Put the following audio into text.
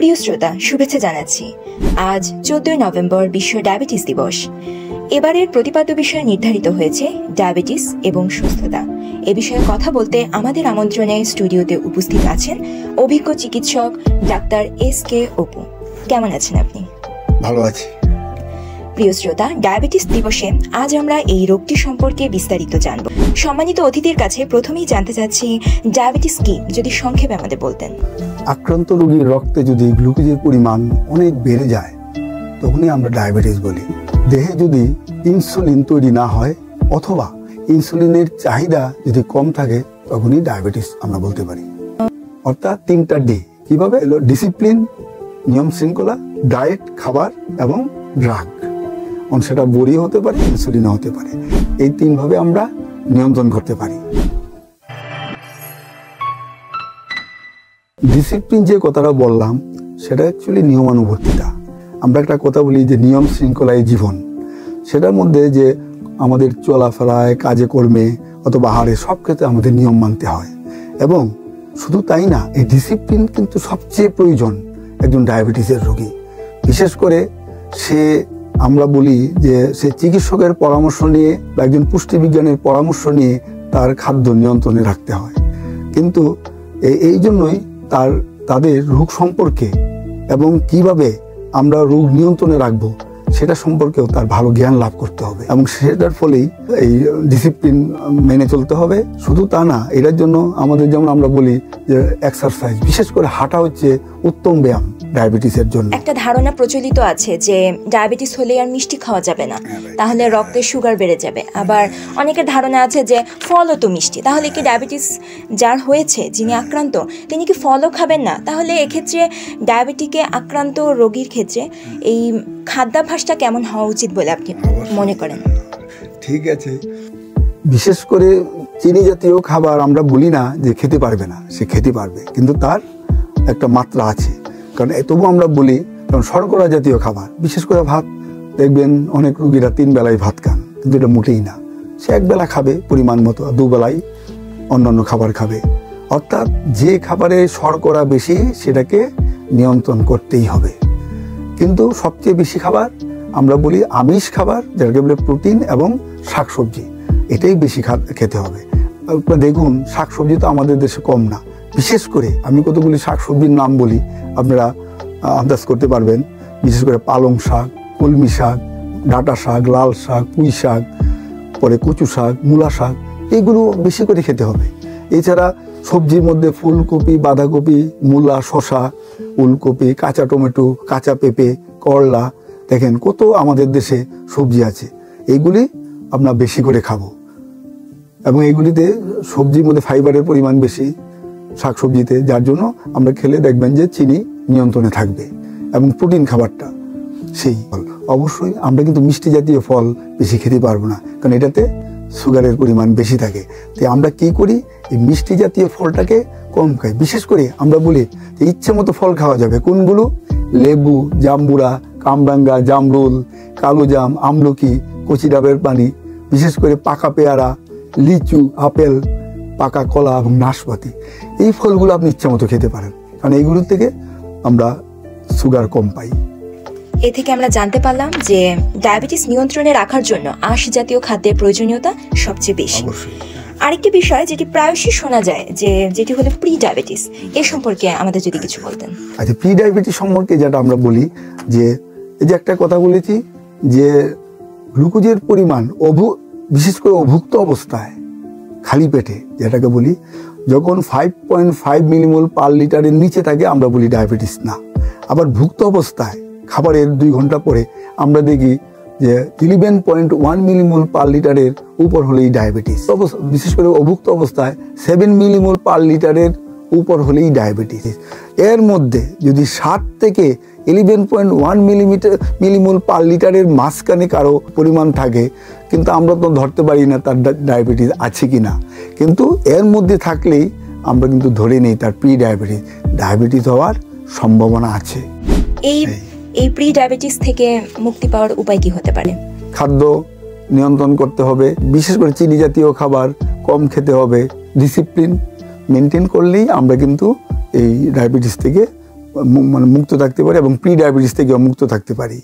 প্রিয় শ্রোতা, শুভেচ্ছা জানাচ্ছি। আজ 14 নভেম্বর বিশ্ব ডায়াবেটিস দিবস। এবারের প্রতিপাদ্য বিষয় নির্ধারিত হয়েছে ডায়াবেটিস এবং সুস্থতা। এ বিষয়ে কথা বলতে আমাদের আমন্ত্রণে স্টুডিওতে উপস্থিত আছেন অভিজ্ঞ চিকিৎসক ডাক্তার এস.কে. অপু। কেমন আছেন আপনি? ভালো আছি। প্রিয় শ্রোতা, ডায়াবেটিস দিবসে আজ আমরা এই রোগটি সম্পর্কে বিস্তারিত জানব। সম্মানিত অতিথির কাছে প্রথমেই জানতে চাচ্ছি, ডায়াবেটিস কি, যদি সংক্ষেপে আমাদের বলতেন। আক্রান্ত রোগীর রক্তে যদি গ্লুকোজের পরিমাণ অনেক বেড়ে যায় তখনই আমরা ডায়াবেটিস বলি। দেহে যদি ইনসুলিন তৈরি না হয় অথবা ইনসুলিনের চাহিদা যদি কম থাকে তখনই ডায়াবেটিস আমরা বলতে পারি। অর্থাৎ 3টা ডি কিভাবে এলো: ডিসিপ্লিন, নিয়ম শৃঙ্খলা, ডায়েট, খাবার এবং ড্রাগ। সেটা বড়ি হতে পারে, ইনসুলিনও হতে পারে। এই 3 ভাবে আমরা নিয়ন্ত্রণ করতে পারি। ডিসিপ্লিন যে কথাটা বললাম সেটা অ্যাকচুয়ালি নিয়মানুবর্তিতা। আমরা একটা কথা বলি যে নিয়ম শৃঙ্খলায় জীবন। সেটার মধ্যে যে আমাদের চলাফেরায়, কাজে কর্মে অথবা আহারে সব ক্ষেত্রে আমাদের নিয়ম মানতে হয়। এবং শুধু তাই না, এই ডিসিপ্লিন কিন্তু সবচেয়ে প্রয়োজন একজন ডায়াবেটিসের রোগী। বিশেষ করে আমরা বলি যে সে চিকিৎসকের পরামর্শ নিয়ে বা একজন পুষ্টিবিজ্ঞানের পরামর্শ নিয়ে তার খাদ্য নিয়ন্ত্রণে রাখতে হয়। কিন্তু এই জন্যই তাদের রোগ সম্পর্কে এবং কিভাবে আমরা রোগ নিয়ন্ত্রণে রাখবো সেটা সম্পর্কেও তার ভালো জ্ঞান লাভ করতে হবে এবং সেটার ফলেই এই ডিসিপ্লিন মেনে চলতে হবে। শুধু তা না, এটার জন্য আমাদের যেমন আমরা বলি যে এক্সারসাইজ, বিশেষ করে হাঁটা হচ্ছে উত্তম ব্যায়াম ডায়াবেটিসের জন্য। একটা ধারণা প্রচলিত আছে যে ডায়াবেটিস হলে আর মিষ্টি খাওয়া যাবে না, তাহলে রক্তে সুগার বেড়ে যাবে। আবার অনেকের ধারণা আছে যে ফলও তো মিষ্টি, তাহলে কি ডায়াবেটিস যার হয়েছে, যিনি আক্রান্ত, তিনি কি ফলও খাবেন না? তাহলে এক্ষেত্রে ডায়াবেটিকে আক্রান্ত রোগীর ক্ষেত্রে এই খাদ্যাভ্যাসটা কেমন হওয়া উচিত বলে আপনি মনে করেন? ঠিক আছে, বিশেষ করে চিনি জাতীয় খাবার আমরা বলি না যে খেতে পারবে না, সে খেতে পারবে, কিন্তু তার একটা মাত্রা আছে। কারণ তবু আমরা বলি, কারণ শর্করা জাতীয় খাবার, বিশেষ করে ভাত, দেখবেন অনেক রোগীরা 3 বেলায় ভাত খান, কিন্তু এটা মোটেই না। সে 1 বেলা খাবে পরিমাণ মতো, 2 বেলায় অন্যান্য খাবার খাবে। অর্থাৎ যে খাবারে শর্করা বেশি সেটাকে নিয়ন্ত্রণ করতেই হবে। কিন্তু সবচেয়ে বেশি খাবার আমরা বলি আমিষ খাবার, যেটাকে বলে প্রোটিন এবং শাকসবজি, এটাই বেশি খেতে হবে। দেখুন, শাকসবজি তো আমাদের দেশে কম না। বিশেষ করে আমি কতগুলি শাকসবজির নাম বলি, আপনারা আন্দাজ করতে পারবেন। বিশেষ করে পালং শাক, কলমি শাক, ডাঁটা শাক, লাল শাক, পুঁই শাক, পরে কচু শাক, মূলা শাক, এগুলো বেশি করে খেতে হবে। এছাড়া সবজির মধ্যে ফুলকপি, বাঁধাকপি, মূলা, শসা, ফুলকপি, কাঁচা টমেটো, কাঁচা পেঁপে, করলা, দেখেন কত আমাদের দেশে সবজি আছে। এইগুলি আমরা বেশি করে খাবো এবং এইগুলিতে সবজির মধ্যে ফাইবারের পরিমাণ বেশি শাকসবজিতে, যার জন্য আমরা খেলে দেখবেন যে চিনি নিয়ন্ত্রণে থাকবে। এবং প্রোটিন খাবারটা সেই ফল, অবশ্যই আমরা কিন্তু মিষ্টি জাতীয় ফল বেশি খেতে পারবো না, কারণ এটাতে সুগারের পরিমাণ বেশি থাকে। তাই আমরা কি করি, এই মিষ্টি জাতীয় ফলটাকে কম খাই। বিশেষ করে আমরা বলি যে ইচ্ছে মতো ফল খাওয়া যাবে। কোনগুলো? লেবু, জাম্বুরা, কামরাঙ্গা, জামরুল, কালো জাম, আমলকি, কচি ডাবের পানি, বিশেষ করে পাকা পেয়ারা, লিচু, আপেল, পাকা কলা এবং নাশপাতি, এই ফলগুলো আপনি ইচ্ছা মতো খেতে পারেন, কারণ এইগুলোর থেকে আমরা সুগার কম পাই। এ থেকে আমরা জানতে পারলাম যে ডায়াবেটিস নিয়ন্ত্রণে রাখার জন্য আঁশ জাতীয় খাদ্যের প্রয়োজনীয়তা সবচেয়ে বেশি। আরেকটি বিষয় যেটি প্রায়শই শোনা যায়, যেটি হলো প্রি ডায়াবেটিস, এ সম্পর্কে আমাদের যদি কিছু বলতেন। আচ্ছা, প্রি ডায়াবেটিস সম্পর্কে যেটা আমরা বলি যে এই যে একটা কথা বলেছি যে গ্লুকোজের পরিমাণ বিশেষ করে অভুক্ত অবস্থায়, খালি পেটে যেটাকে বলি, যখন 5.5 মিলিমোল পার লিটারের নিচে থাকে আমরা বলি ডায়াবেটিস না। আবার ভুক্ত অবস্থায় খাবারের 2 ঘন্টা পরে আমরা দেখি যে 11.1 মিলিমোল পার লিটারের উপর হলেই ডায়াবেটিস। বিশেষ করে অভুক্ত অবস্থায় 7 মিলিমোল পার লিটারের উপর হলেই ডায়াবেটিস। এর মধ্যে যদি 7 থেকে 11.1 মিলিমোল পার লিটারের মাঝখানে কারো পরিমাণ থাকে, কিন্তু আমরা তো ধরতে পারি না তার ডায়াবেটিস আছে কি না, কিন্তু এর মধ্যে থাকলেই আমরা কিন্তু ধরে নিই তার প্রি ডায়াবেটিস হওয়ার সম্ভাবনা আছে। এই প্রি ডায়াবেটিস থেকে মুক্তি পাওয়ার উপায় কি হতে পারে? খাদ্য নিয়ন্ত্রণ করতে হবে, বিশেষ করে চিনি জাতীয় খাবার কম খেতে হবে। ডিসিপ্লিন মেনটেন করলেই আমরা কিন্তু এই ডায়াবেটিস থেকে মানে মুক্ত থাকতে পারি এবং প্রি ডায়াবেটিস থেকেও মুক্ত থাকতে পারি।